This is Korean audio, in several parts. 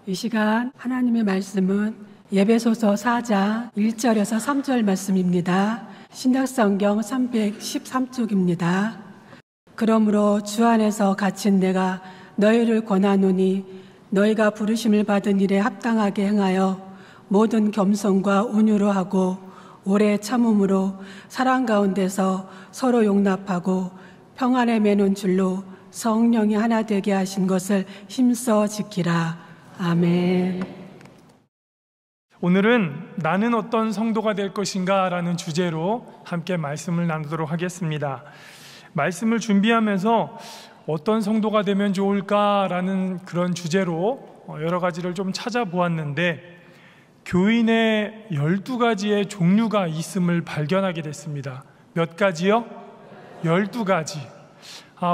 이 시간 하나님의 말씀은 에베소서 4장 1절에서 3절 말씀입니다. 신약성경 313쪽입니다. 그러므로 주 안에서 갇힌 내가 너희를 권하노니 너희가 부르심을 받은 일에 합당하게 행하여 모든 겸손과 온유로 하고 오래 참음으로 사랑 가운데서 서로 용납하고 평안에 매는 줄로 성령이 하나 되게 하신 것을 힘써 지키라. 아멘. 오늘은 나는 어떤 성도가 될 것인가 라는 주제로 함께 말씀을 나누도록 하겠습니다. 말씀을 준비하면서 어떤 성도가 되면 좋을까라는 그런 주제로 여러 가지를 좀 찾아보았는데 교인의 12가지의 종류가 있음을 발견하게 됐습니다. 몇 가지요? 12가지.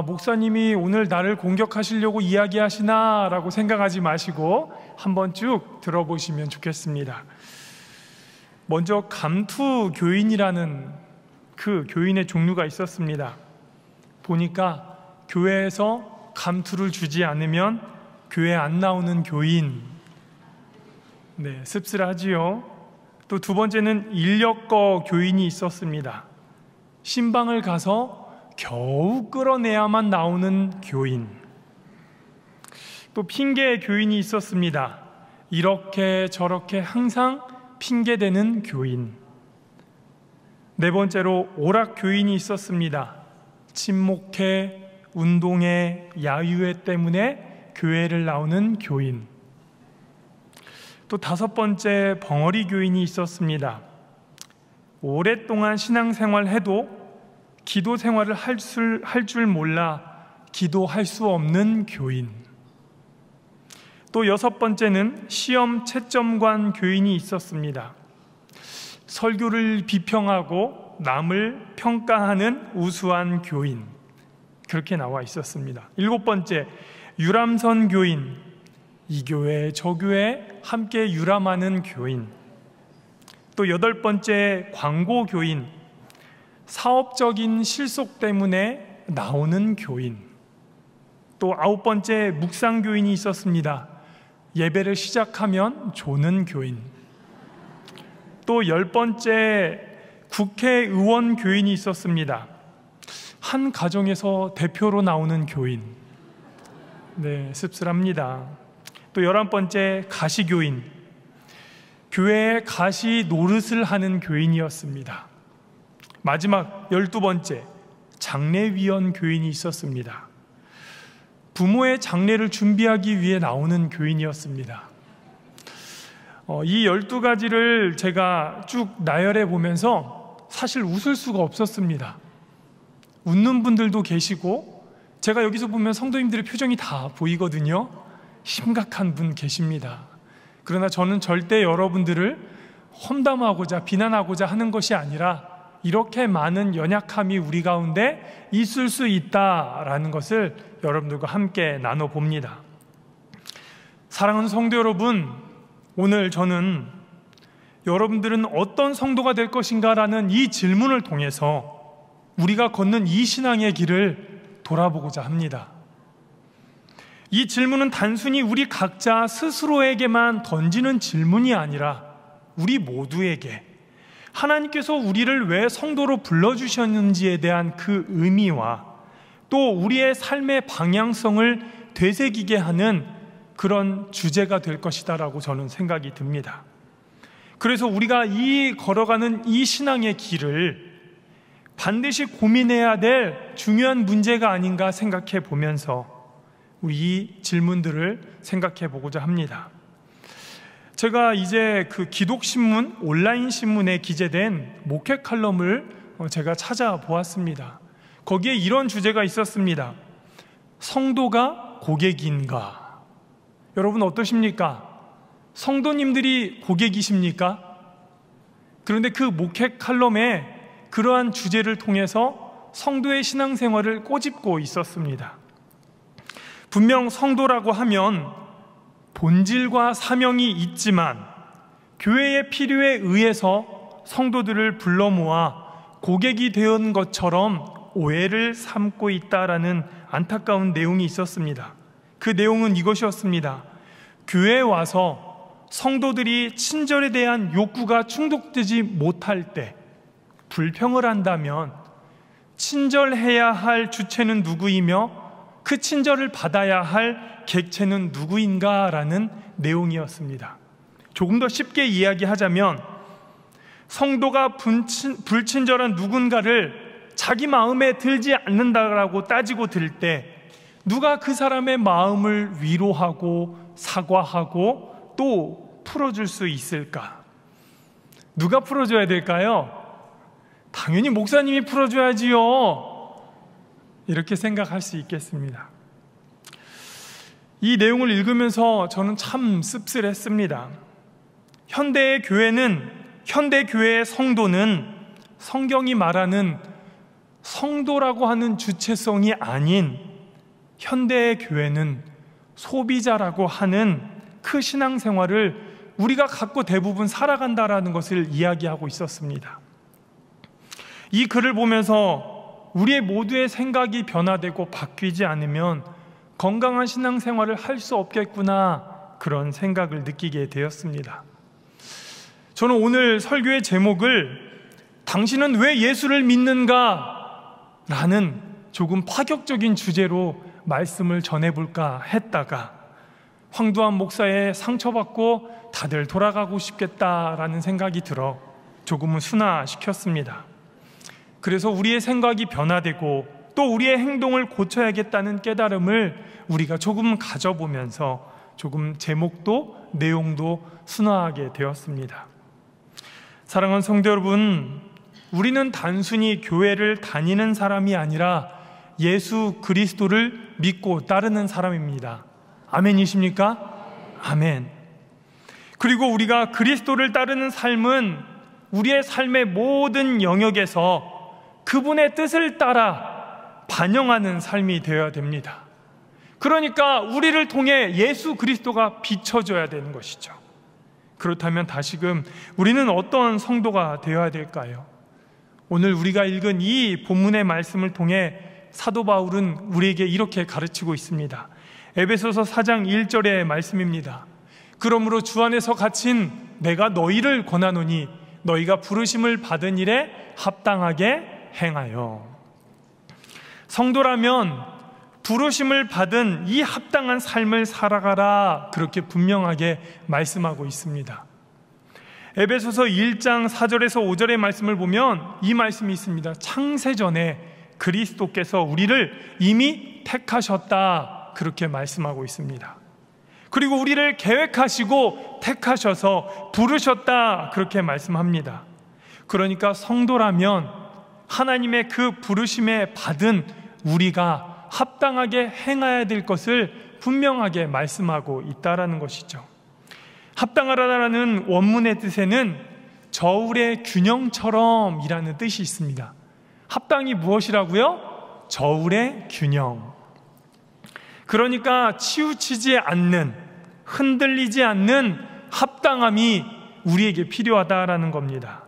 목사님이 오늘 나를 공격하시려고 이야기하시나 라고 생각하지 마시고 한번 쭉 들어보시면 좋겠습니다. 먼저 감투교인이라는 그 교인의 종류가 있었습니다. 보니까 교회에서 감투를 주지 않으면 교회 안 나오는 교인. 네, 씁쓸하지요. 또 두 번째는 인력거 교인이 있었습니다. 신방을 가서 겨우 끌어내야만 나오는 교인. 또 핑계 교인이 있었습니다. 이렇게 저렇게 항상 핑계대는 교인. 네 번째로 오락 교인이 있었습니다. 친목회, 운동회, 야유회 때문에 교회를 나오는 교인. 또 다섯 번째 벙어리 교인이 있었습니다. 오랫동안 신앙생활 해도 기도 생활을 할 줄 몰라 기도할 수 없는 교인. 또 여섯 번째는 시험 채점관 교인이 있었습니다. 설교를 비평하고 남을 평가하는 우수한 교인. 그렇게 나와 있었습니다. 일곱 번째 유람선 교인. 이 교회 저 교회 함께 유람하는 교인. 또 여덟 번째 광고 교인. 사업적인 실속 때문에 나오는 교인. 또 아홉 번째 묵상 교인이 있었습니다. 예배를 시작하면 조는 교인. 또 열 번째 국회의원 교인이 있었습니다. 한 가정에서 대표로 나오는 교인. 네, 씁쓸합니다. 또 11번째 가시교인. 교회에 가시 노릇을 하는 교인이었습니다. 마지막 12번째 장례위원 교인이 있었습니다. 부모의 장례를 준비하기 위해 나오는 교인이었습니다. 이 12가지를 제가 쭉 나열해 보면서 사실 웃을 수가 없었습니다. 웃는 분들도 계시고 제가 여기서 보면 성도님들의 표정이 다 보이거든요. 심각한 분 계십니다. 그러나 저는 절대 여러분들을 험담하고자 비난하고자 하는 것이 아니라 이렇게 많은 연약함이 우리 가운데 있을 수 있다라는 것을 여러분들과 함께 나눠봅니다. 사랑하는 성도 여러분, 오늘 저는 여러분들은 어떤 성도가 될 것인가라는 이 질문을 통해서 우리가 걷는 이 신앙의 길을 돌아보고자 합니다. 이 질문은 단순히 우리 각자 스스로에게만 던지는 질문이 아니라 우리 모두에게 하나님께서 우리를 왜 성도로 불러주셨는지에 대한 그 의미와 또 우리의 삶의 방향성을 되새기게 하는 그런 주제가 될 것이다라고 저는 생각이 듭니다. 그래서 우리가 걸어가는 이 신앙의 길을 반드시 고민해야 될 중요한 문제가 아닌가 생각해 보면서 이 질문들을 생각해 보고자 합니다. 제가 이제 그 기독신문, 온라인 신문에 기재된 목회 칼럼을 제가 찾아보았습니다. 거기에 이런 주제가 있었습니다. 성도가 고객인가? 여러분 어떠십니까? 성도님들이 고객이십니까? 그런데 그 목회 칼럼에 그러한 주제를 통해서 성도의 신앙생활을 꼬집고 있었습니다. 분명 성도라고 하면 본질과 사명이 있지만 교회의 필요에 의해서 성도들을 불러 모아 고객이 된 것처럼 오해를 삼고 있다라는 안타까운 내용이 있었습니다. 그 내용은 이것이었습니다. 교회에 와서 성도들이 친절에 대한 욕구가 충족되지 못할 때 불평을 한다면 친절해야 할 주체는 누구이며 그 친절을 받아야 할 객체는 누구인가라는 내용이었습니다. 조금 더 쉽게 이야기하자면 성도가 불친절한 누군가를 자기 마음에 들지 않는다라고 따지고 들 때 누가 그 사람의 마음을 위로하고 사과하고 또 풀어줄 수 있을까? 누가 풀어줘야 될까요? 당연히 목사님이 풀어줘야지요. 이렇게 생각할 수 있겠습니다. 이 내용을 읽으면서 저는 참 씁쓸했습니다. 현대의 교회는, 현대 교회의 성도는 성경이 말하는 성도라고 하는 주체성이 아닌 현대의 교회는 소비자라고 하는 그 신앙생활을 우리가 갖고 대부분 살아간다라는 것을 이야기하고 있었습니다. 이 글을 보면서 우리의 모두의 생각이 변화되고 바뀌지 않으면 건강한 신앙생활을 할 수 없겠구나, 그런 생각을 느끼게 되었습니다. 저는 오늘 설교의 제목을 당신은 왜 예수를 믿는가? 라는 조금 파격적인 주제로 말씀을 전해볼까 했다가 황두환 목사의 상처받고 다들 돌아가고 싶겠다라는 생각이 들어 조금은 순화시켰습니다. 그래서 우리의 생각이 변화되고 또 우리의 행동을 고쳐야겠다는 깨달음을 우리가 조금 가져보면서 조금 제목도 내용도 순화하게 되었습니다. 사랑하는 성도 여러분, 우리는 단순히 교회를 다니는 사람이 아니라 예수 그리스도를 믿고 따르는 사람입니다. 아멘이십니까? 아멘. 그리고 우리가 그리스도를 따르는 삶은 우리의 삶의 모든 영역에서 그분의 뜻을 따라 반영하는 삶이 되어야 됩니다. 그러니까 우리를 통해 예수 그리스도가 비춰져야 되는 것이죠. 그렇다면 다시금 우리는 어떤 성도가 되어야 될까요? 오늘 우리가 읽은 이 본문의 말씀을 통해 사도 바울은 우리에게 이렇게 가르치고 있습니다. 에베소서 4장 1절의 말씀입니다. 그러므로 주 안에서 갇힌 내가 너희를 권하노니 너희가 부르심을 받은 일에 합당하게 행하여. 성도라면 부르심을 받은 이 합당한 삶을 살아가라, 그렇게 분명하게 말씀하고 있습니다. 에베소서 1장 4절에서 5절의 말씀을 보면 이 말씀이 있습니다. 창세전에 그리스도께서 우리를 이미 택하셨다, 그렇게 말씀하고 있습니다. 그리고 우리를 계획하시고 택하셔서 부르셨다, 그렇게 말씀합니다. 그러니까 성도라면 하나님의 그 부르심에 받은 우리가 합당하게 행해야 될 것을 분명하게 말씀하고 있다라는 것이죠. 합당하라는 원문의 뜻에는 저울의 균형처럼 이라는 뜻이 있습니다. 합당이 무엇이라고요? 저울의 균형. 그러니까 치우치지 않는, 흔들리지 않는 합당함이 우리에게 필요하다라는 겁니다.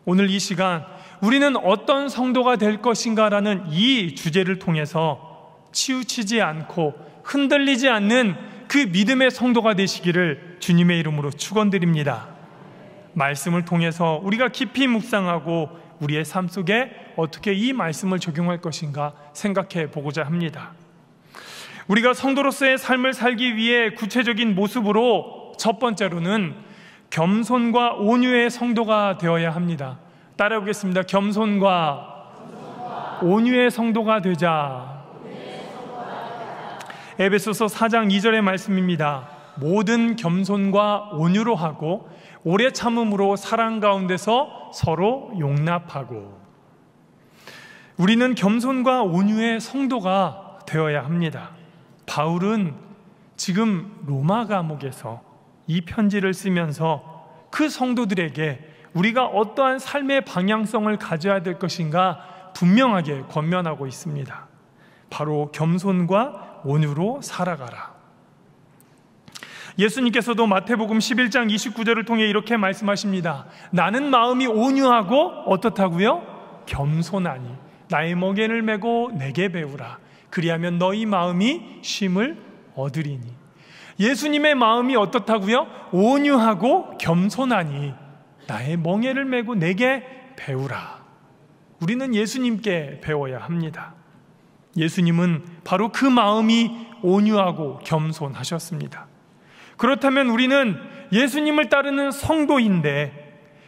오늘 이 시간 우리는 어떤 성도가 될 것인가라는 이 주제를 통해서 치우치지 않고 흔들리지 않는 그 믿음의 성도가 되시기를 주님의 이름으로 축원드립니다. 말씀을 통해서 우리가 깊이 묵상하고 우리의 삶 속에 어떻게 이 말씀을 적용할 것인가 생각해 보고자 합니다. 우리가 성도로서의 삶을 살기 위해 구체적인 모습으로 첫 번째로는 겸손과 온유의 성도가 되어야 합니다. 따라오겠습니다. 겸손과 온유의 성도가 되자. 에베소서 4장 2절의 말씀입니다. 모든 겸손과 온유로 하고 오래 참음으로 사랑 가운데서 서로 용납하고. 우리는 겸손과 온유의 성도가 되어야 합니다. 바울은 지금 로마 감옥에서 이 편지를 쓰면서 그 성도들에게 우리가 어떠한 삶의 방향성을 가져야 될 것인가 분명하게 권면하고 있습니다. 바로 겸손과 온유로 살아가라. 예수님께서도 마태복음 11장 29절을 통해 이렇게 말씀하십니다. 나는 마음이 온유하고 어떻다고요? 겸손하니 나의 멍에를 메고 내게 배우라. 그리하면 너희 마음이 쉼을 얻으리니. 예수님의 마음이 어떻다고요? 온유하고 겸손하니 나의 멍에를 메고 내게 배우라. 우리는 예수님께 배워야 합니다. 예수님은 바로 그 마음이 온유하고 겸손하셨습니다. 그렇다면 우리는 예수님을 따르는 성도인데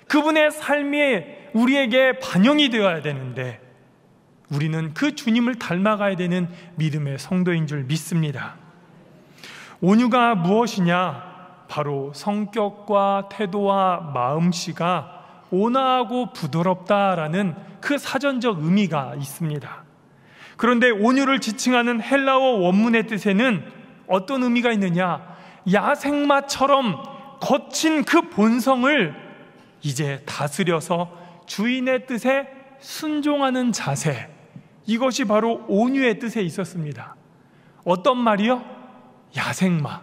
그분의 삶이 우리에게 반영이 되어야 되는데 우리는 그 주님을 닮아가야 되는 믿음의 성도인 줄 믿습니다. 온유가 무엇이냐? 바로 성격과 태도와 마음씨가 온화하고 부드럽다라는 그 사전적 의미가 있습니다. 그런데 온유를 지칭하는 헬라어 원문의 뜻에는 어떤 의미가 있느냐? 야생마처럼 거친 그 본성을 이제 다스려서 주인의 뜻에 순종하는 자세, 이것이 바로 온유의 뜻에 있었습니다. 어떤 말이요? 야생마,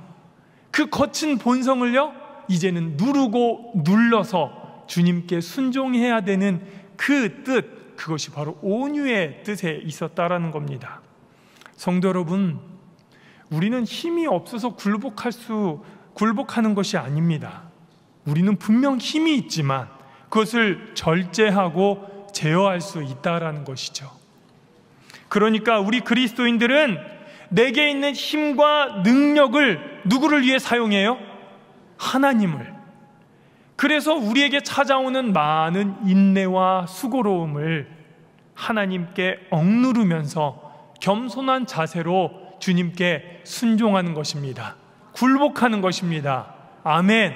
그 거친 본성을요 이제는 누르고 눌러서 주님께 순종해야 되는 그 뜻, 그것이 바로 온유의 뜻에 있었다라는 겁니다. 성도 여러분, 우리는 힘이 없어서 굴복하는 것이 아닙니다. 우리는 분명 힘이 있지만 그것을 절제하고 제어할 수 있다라는 것이죠. 그러니까 우리 그리스도인들은 내게 있는 힘과 능력을 누구를 위해 사용해요? 하나님을. 그래서 우리에게 찾아오는 많은 인내와 수고로움을 하나님께 억누르면서 겸손한 자세로 주님께 순종하는 것입니다. 굴복하는 것입니다. 아멘.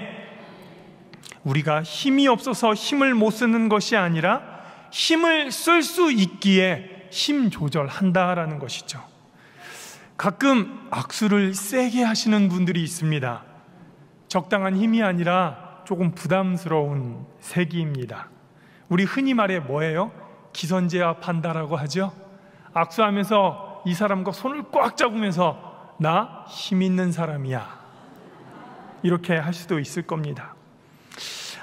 우리가 힘이 없어서 힘을 못 쓰는 것이 아니라 힘을 쓸 수 있기에 힘 조절한다라는 것이죠. 가끔 악수를 세게 하시는 분들이 있습니다. 적당한 힘이 아니라 조금 부담스러운 세기입니다. 우리 흔히 말해 뭐예요? 기선제압한다라고 하죠. 악수하면서 이 사람과 손을 꽉 잡으면서 나 힘 있는 사람이야, 이렇게 할 수도 있을 겁니다.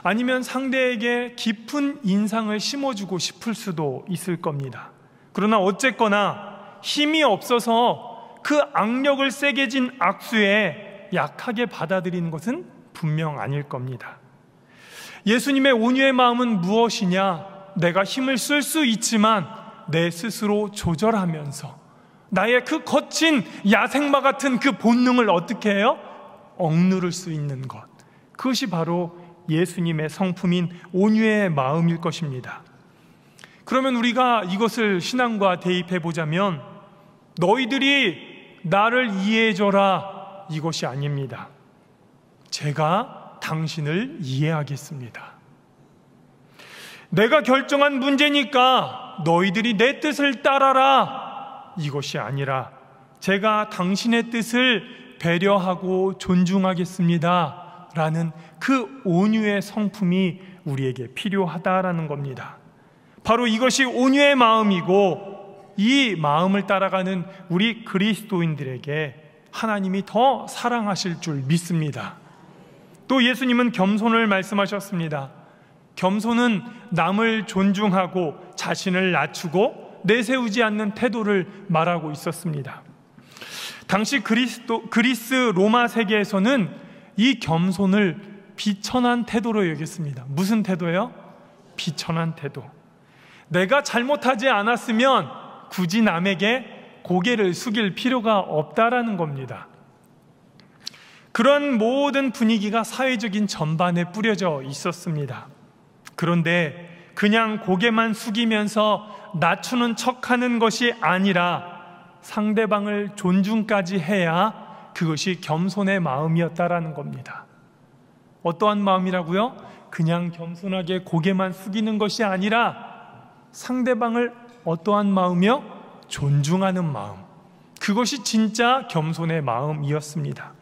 아니면 상대에게 깊은 인상을 심어주고 싶을 수도 있을 겁니다. 그러나 어쨌거나 힘이 없어서 그 악력을 세게 진 악수에 약하게 받아들이는 것은 분명 아닐 겁니다. 예수님의 온유의 마음은 무엇이냐? 내가 힘을 쓸 수 있지만 내 스스로 조절하면서 나의 그 거친 야생마 같은 그 본능을 어떻게 해요? 억누를 수 있는 것, 그것이 바로 예수님의 성품인 온유의 마음일 것입니다. 그러면 우리가 이것을 신앙과 대입해 보자면 너희들이 나를 이해해줘라, 이것이 아닙니다. 제가 당신을 이해하겠습니다. 내가 결정한 문제니까 너희들이 내 뜻을 따라라, 이것이 아니라 제가 당신의 뜻을 배려하고 존중하겠습니다 라는 그 온유의 성품이 우리에게 필요하다라는 겁니다. 바로 이것이 온유의 마음이고, 이 마음을 따라가는 우리 그리스도인들에게 하나님이 더 사랑하실 줄 믿습니다. 또 예수님은 겸손을 말씀하셨습니다. 겸손은 남을 존중하고 자신을 낮추고 내세우지 않는 태도를 말하고 있었습니다. 당시 그리스 로마 세계에서는 이 겸손을 비천한 태도로 여겼습니다. 무슨 태도예요? 비천한 태도. 내가 잘못하지 않았으면 굳이 남에게 고개를 숙일 필요가 없다라는 겁니다. 그런 모든 분위기가 사회적인 전반에 뿌려져 있었습니다. 그런데 그냥 고개만 숙이면서 낮추는 척하는 것이 아니라 상대방을 존중까지 해야 그것이 겸손의 마음이었다라는 겁니다. 어떠한 마음이라고요? 그냥 겸손하게 고개만 숙이는 것이 아니라 상대방을 어떠한 마음이요? 존중하는 마음. 그것이 진짜 겸손의 마음이었습니다.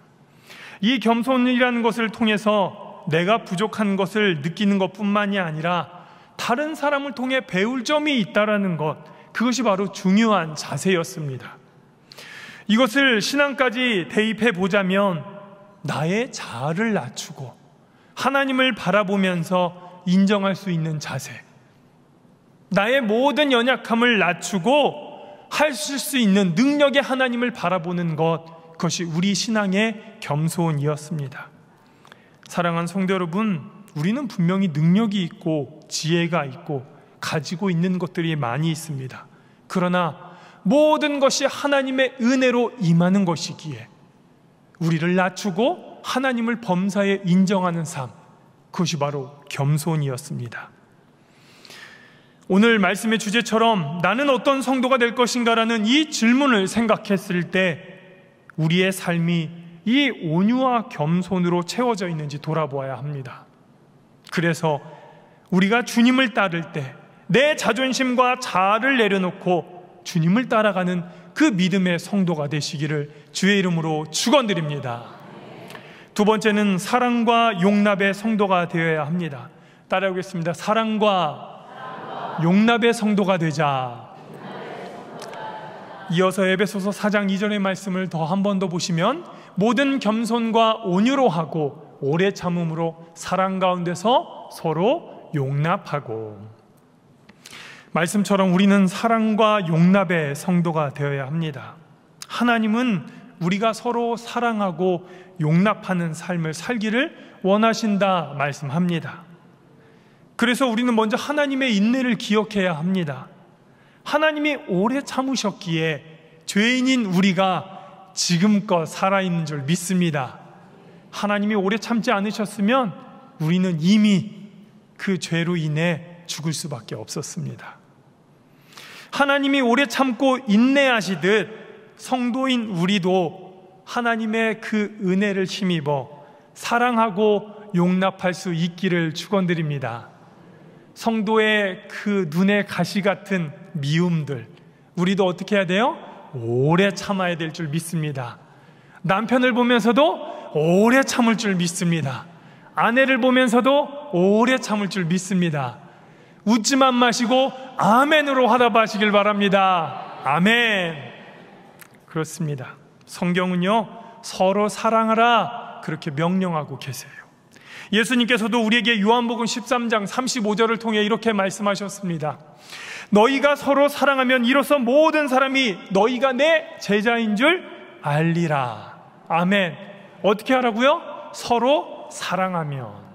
이 겸손이라는 것을 통해서 내가 부족한 것을 느끼는 것뿐만이 아니라 다른 사람을 통해 배울 점이 있다라는 것, 그것이 바로 중요한 자세였습니다. 이것을 신앙까지 대입해 보자면 나의 자아를 낮추고 하나님을 바라보면서 인정할 수 있는 자세, 나의 모든 연약함을 낮추고 할 수 있는 능력의 하나님을 바라보는 것, 그것이 우리 신앙의 겸손이었습니다. 사랑하는 성도 여러분, 우리는 분명히 능력이 있고 지혜가 있고 가지고 있는 것들이 많이 있습니다. 그러나 모든 것이 하나님의 은혜로 임하는 것이기에 우리를 낮추고 하나님을 범사에 인정하는 삶, 그것이 바로 겸손이었습니다. 오늘 말씀의 주제처럼 나는 어떤 성도가 될 것인가라는 이 질문을 생각했을 때 우리의 삶이 이 온유와 겸손으로 채워져 있는지 돌아보아야 합니다. 그래서 우리가 주님을 따를 때 내 자존심과 자아를 내려놓고 주님을 따라가는 그 믿음의 성도가 되시기를 주의 이름으로 축원드립니다. 두 번째는 사랑과 용납의 성도가 되어야 합니다. 따라오겠습니다. 사랑과 용납의 성도가 되자. 이어서 에베소서 4장 2절의 말씀을 더 한 번 더 보시면 모든 겸손과 온유로 하고 오래 참음으로 사랑 가운데서 서로 용납하고. 말씀처럼 우리는 사랑과 용납의 성도가 되어야 합니다. 하나님은 우리가 서로 사랑하고 용납하는 삶을 살기를 원하신다 말씀합니다. 그래서 우리는 먼저 하나님의 인내를 기억해야 합니다. 하나님이 오래 참으셨기에 죄인인 우리가 지금껏 살아있는 줄 믿습니다. 하나님이 오래 참지 않으셨으면 우리는 이미 그 죄로 인해 죽을 수밖에 없었습니다. 하나님이 오래 참고 인내하시듯 성도인 우리도 하나님의 그 은혜를 힘입어 사랑하고 용납할 수 있기를 축원드립니다. 성도의 그 눈의 가시 같은 미움들, 우리도 어떻게 해야 돼요? 오래 참아야 될 줄 믿습니다. 남편을 보면서도 오래 참을 줄 믿습니다. 아내를 보면서도 오래 참을 줄 믿습니다. 웃지만 마시고 아멘으로 화답하시길 바랍니다. 아멘. 그렇습니다. 성경은요, 서로 사랑하라 그렇게 명령하고 계세요. 예수님께서도 우리에게 요한복음 13장 35절을 통해 이렇게 말씀하셨습니다. 너희가 서로 사랑하면 이로써 모든 사람이 너희가 내 제자인 줄 알리라. 아멘. 어떻게 하라고요? 서로 사랑하면.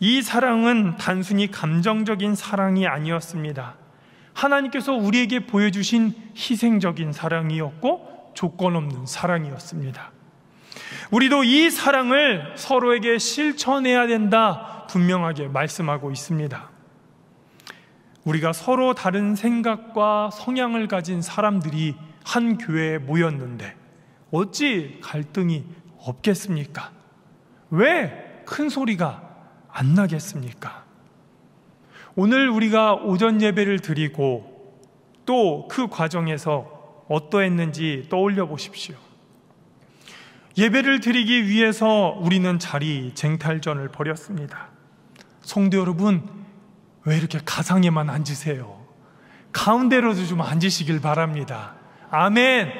이 사랑은 단순히 감정적인 사랑이 아니었습니다. 하나님께서 우리에게 보여주신 희생적인 사랑이었고 조건 없는 사랑이었습니다. 우리도 이 사랑을 서로에게 실천해야 된다 분명하게 말씀하고 있습니다. 우리가 서로 다른 생각과 성향을 가진 사람들이 한 교회에 모였는데 어찌 갈등이 없겠습니까? 왜 큰 소리가 안 나겠습니까? 오늘 우리가 오전 예배를 드리고 또 그 과정에서 어떠했는지 떠올려 보십시오. 예배를 드리기 위해서 우리는 자리 쟁탈전을 벌였습니다. 성도 여러분, 왜 이렇게 가상에만 앉으세요? 가운데로도 좀 앉으시길 바랍니다. 아멘.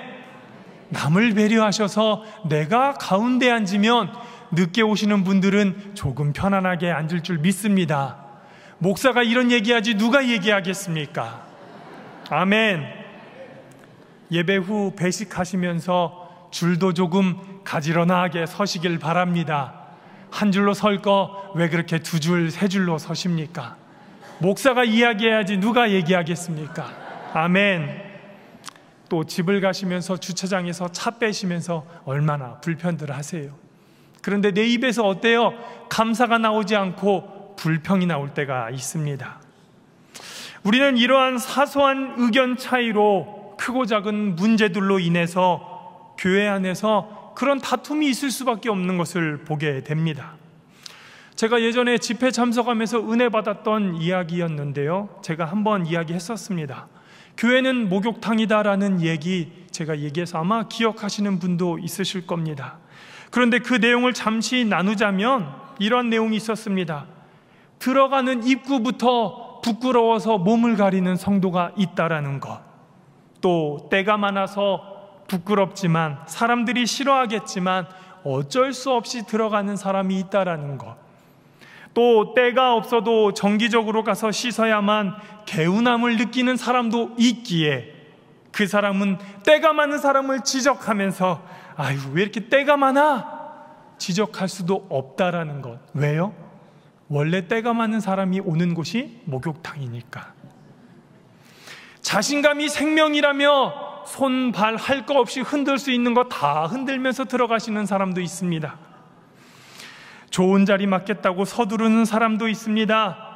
남을 배려하셔서 내가 가운데 앉으면 늦게 오시는 분들은 조금 편안하게 앉을 줄 믿습니다. 목사가 이런 얘기하지 누가 얘기하겠습니까? 아멘. 예배 후 배식하시면서 줄도 조금 가지런하게 서시길 바랍니다. 한 줄로 설 거 왜 그렇게 두 줄, 세 줄로 서십니까? 목사가 이야기해야지 누가 얘기하겠습니까? 아멘. 또 집을 가시면서 주차장에서 차 빼시면서 얼마나 불편들 하세요. 그런데 내 입에서 어때요? 감사가 나오지 않고 불평이 나올 때가 있습니다. 우리는 이러한 사소한 의견 차이로 크고 작은 문제들로 인해서 교회 안에서 그런 다툼이 있을 수밖에 없는 것을 보게 됩니다. 제가 예전에 집회 참석하면서 은혜 받았던 이야기였는데요, 제가 한번 이야기했었습니다. 교회는 목욕탕이다라는 얘기 제가 얘기해서 아마 기억하시는 분도 있으실 겁니다. 그런데 그 내용을 잠시 나누자면 이런 내용이 있었습니다. 들어가는 입구부터 부끄러워서 몸을 가리는 성도가 있다라는 것, 또 때가 많아서 부끄럽지만 사람들이 싫어하겠지만 어쩔 수 없이 들어가는 사람이 있다라는 것, 또 때가 없어도 정기적으로 가서 씻어야만 개운함을 느끼는 사람도 있기에 그 사람은 때가 많은 사람을 지적하면서 아유, 왜 이렇게 때가 많아? 지적할 수도 없다라는 것. 왜요? 원래 때가 많은 사람이 오는 곳이 목욕탕이니까. 자신감이 생명이라며 손, 발 할 거 없이 흔들 수 있는 거 다 흔들면서 들어가시는 사람도 있습니다. 좋은 자리 맡겠다고 서두르는 사람도 있습니다.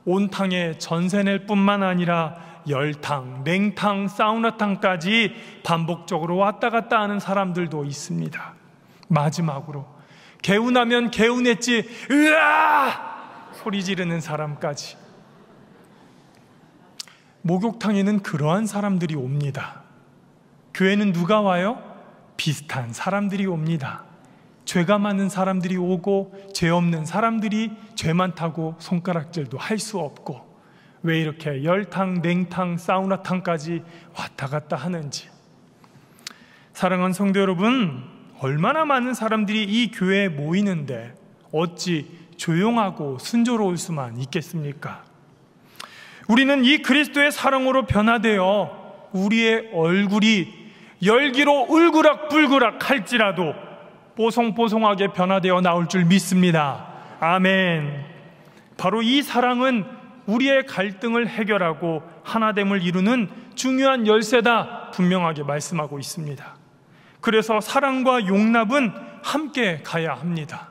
온탕에 전세 낼 뿐만 아니라 열탕, 냉탕, 사우나탕까지 반복적으로 왔다 갔다 하는 사람들도 있습니다. 마지막으로 개운하면 개운했지 으아! 소리 지르는 사람까지. 목욕탕에는 그러한 사람들이 옵니다. 교회는 누가 와요? 비슷한 사람들이 옵니다. 죄가 많은 사람들이 오고 죄 없는 사람들이 죄 많다고 손가락질도 할 수 없고, 왜 이렇게 열탕, 냉탕, 사우나탕까지 왔다 갔다 하는지. 사랑하는 성도 여러분, 얼마나 많은 사람들이 이 교회에 모이는데 어찌 조용하고 순조로울 수만 있겠습니까? 우리는 이 그리스도의 사랑으로 변화되어 우리의 얼굴이 열기로 울그락불그락 할지라도 뽀송뽀송하게 변화되어 나올 줄 믿습니다. 아멘. 바로 이 사랑은 우리의 갈등을 해결하고 하나됨을 이루는 중요한 열쇠다 분명하게 말씀하고 있습니다. 그래서 사랑과 용납은 함께 가야 합니다.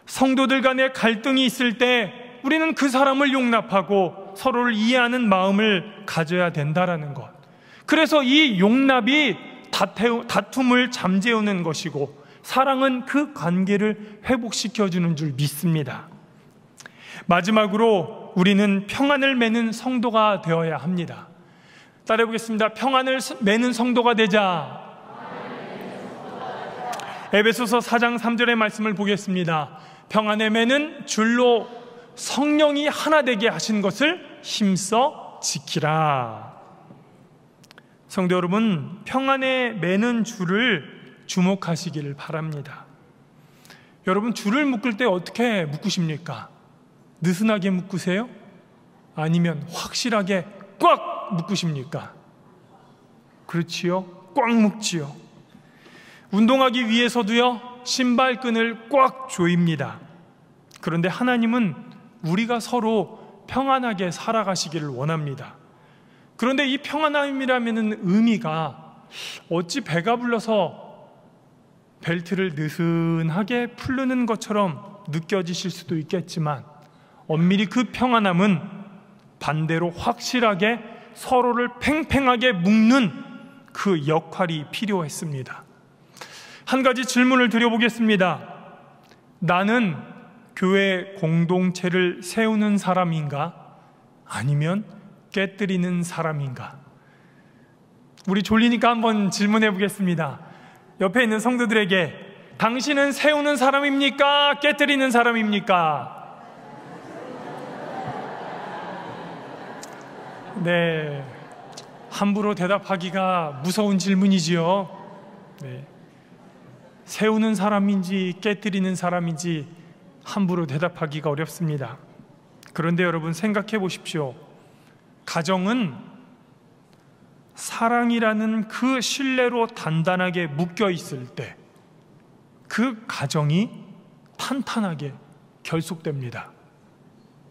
성도들 간의 갈등이 있을 때 우리는 그 사람을 용납하고 서로를 이해하는 마음을 가져야 된다라는 것. 그래서 이 용납이 다툼을 잠재우는 것이고, 사랑은 그 관계를 회복시켜주는 줄 믿습니다. 마지막으로 우리는 평안을 맺는 성도가 되어야 합니다. 따라해보겠습니다. 평안을 맺는 성도가 되자. 에베소서 4장 3절의 말씀을 보겠습니다. 평안을 맺는 줄로 성령이 하나 되게 하신 것을 힘써 지키라. 성도 여러분, 평안에 매는 줄을 주목하시기를 바랍니다. 여러분, 줄을 묶을 때 어떻게 묶으십니까? 느슨하게 묶으세요? 아니면 확실하게 꽉 묶으십니까? 그렇지요? 꽉 묶지요. 운동하기 위해서도요, 신발끈을 꽉 조입니다. 그런데 하나님은 우리가 서로 평안하게 살아가시기를 원합니다. 그런데 이 평안함이라는 의미가 어찌 배가 불러서 벨트를 느슨하게 풀르는 것처럼 느껴지실 수도 있겠지만, 엄밀히 그 평안함은 반대로 확실하게 서로를 팽팽하게 묶는 그 역할이 필요했습니다. 한 가지 질문을 드려보겠습니다. 나는 교회 공동체를 세우는 사람인가? 아니면 깨뜨리는 사람인가? 우리 졸리니까 한번 질문해 보겠습니다. 옆에 있는 성도들에게 당신은 세우는 사람입니까? 깨뜨리는 사람입니까? 네, 함부로 대답하기가 무서운 질문이지요. 네. 세우는 사람인지 깨뜨리는 사람인지 함부로 대답하기가 어렵습니다. 그런데 여러분, 생각해 보십시오. 가정은 사랑이라는 그 신뢰로 단단하게 묶여 있을 때 그 가정이 탄탄하게 결속됩니다.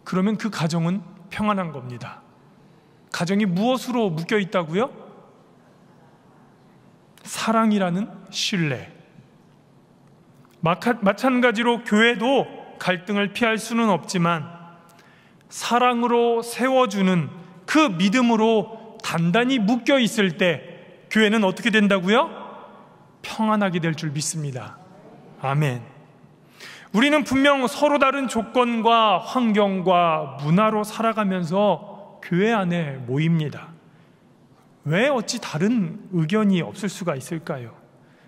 그러면 그 가정은 평안한 겁니다. 가정이 무엇으로 묶여 있다고요? 사랑이라는 신뢰. 마찬가지로 교회도 갈등을 피할 수는 없지만 사랑으로 세워주는 그 믿음으로 단단히 묶여 있을 때 교회는 어떻게 된다고요? 평안하게 될 줄 믿습니다. 아멘. 우리는 분명 서로 다른 조건과 환경과 문화로 살아가면서 교회 안에 모입니다. 왜 어찌 다른 의견이 없을 수가 있을까요?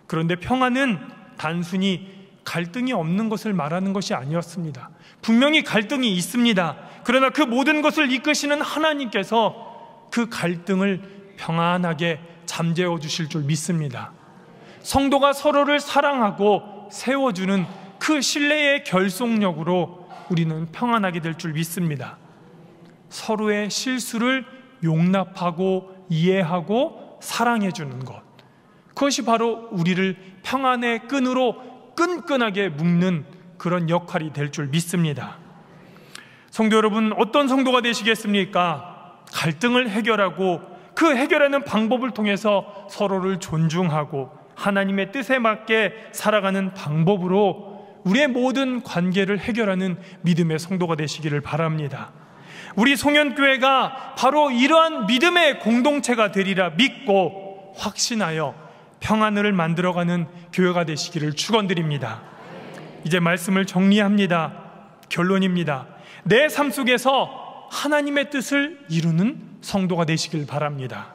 그런데 평안은 단순히 갈등이 없는 것을 말하는 것이 아니었습니다. 분명히 갈등이 있습니다. 그러나 그 모든 것을 이끄시는 하나님께서 그 갈등을 평안하게 잠재워 주실 줄 믿습니다. 성도가 서로를 사랑하고 세워주는 그 신뢰의 결속력으로 우리는 평안하게 될 줄 믿습니다. 서로의 실수를 용납하고 이해하고 사랑해 주는 것, 그것이 바로 우리를 평안의 끈으로 끈끈하게 묶는 그런 역할이 될 줄 믿습니다. 성도 여러분, 어떤 성도가 되시겠습니까? 갈등을 해결하고 그 해결하는 방법을 통해서 서로를 존중하고 하나님의 뜻에 맞게 살아가는 방법으로 우리의 모든 관계를 해결하는 믿음의 성도가 되시기를 바랍니다. 우리 송현교회가 바로 이러한 믿음의 공동체가 되리라 믿고 확신하여 평안을 만들어가는 교회가 되시기를 축원드립니다. 이제 말씀을 정리합니다. 결론입니다. 내 삶 속에서 하나님의 뜻을 이루는 성도가 되시길 바랍니다.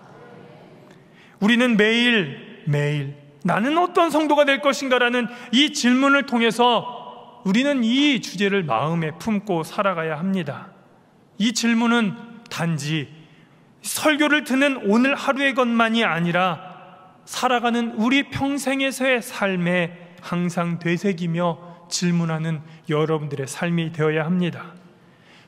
우리는 매일 나는 어떤 성도가 될 것인가라는 이 질문을 통해서 우리는 이 주제를 마음에 품고 살아가야 합니다. 이 질문은 단지 설교를 듣는 오늘 하루의 것만이 아니라 살아가는 우리 평생에서의 삶에 항상 되새기며 질문하는 여러분들의 삶이 되어야 합니다.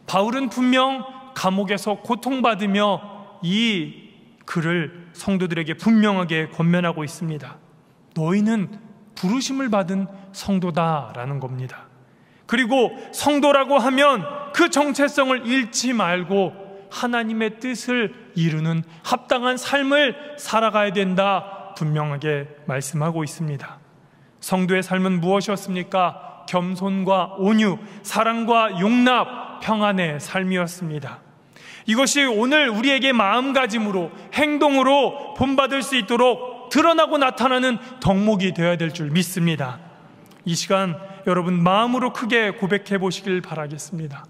바울은 분명 감옥에서 고통받으며 이 글을 성도들에게 분명하게 권면하고 있습니다. 너희는 부르심을 받은 성도다라는 겁니다. 그리고 성도라고 하면 그 정체성을 잃지 말고 하나님의 뜻을 이루는 합당한 삶을 살아가야 된다, 분명하게 말씀하고 있습니다. 성도의 삶은 무엇이었습니까? 겸손과 온유, 사랑과 용납, 평안의 삶이었습니다. 이것이 오늘 우리에게 마음가짐으로, 행동으로 본받을 수 있도록 드러나고 나타나는 덕목이 되어야 될 줄 믿습니다. 이 시간 여러분 마음으로 크게 고백해 보시길 바라겠습니다.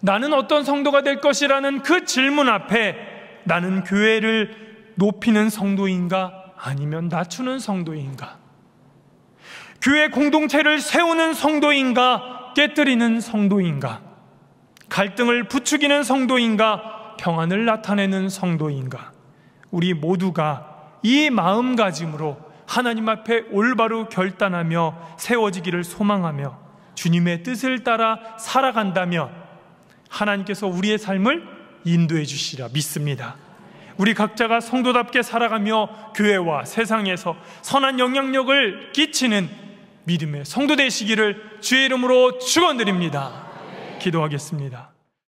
나는 어떤 성도가 될 것이라는 그 질문 앞에 나는 교회를 높이는 성도인가 아니면 낮추는 성도인가? 교회 공동체를 세우는 성도인가 깨뜨리는 성도인가? 갈등을 부추기는 성도인가 평안을 나타내는 성도인가? 우리 모두가 이 마음가짐으로 하나님 앞에 올바로 결단하며 세워지기를 소망하며 주님의 뜻을 따라 살아간다면 하나님께서 우리의 삶을 인도해 주시리라 믿습니다. 우리 각자가 성도답게 살아가며 교회와 세상에서 선한 영향력을 끼치는 믿음의 성도 되시기를 주의 이름으로 축원드립니다. 기도하겠습니다.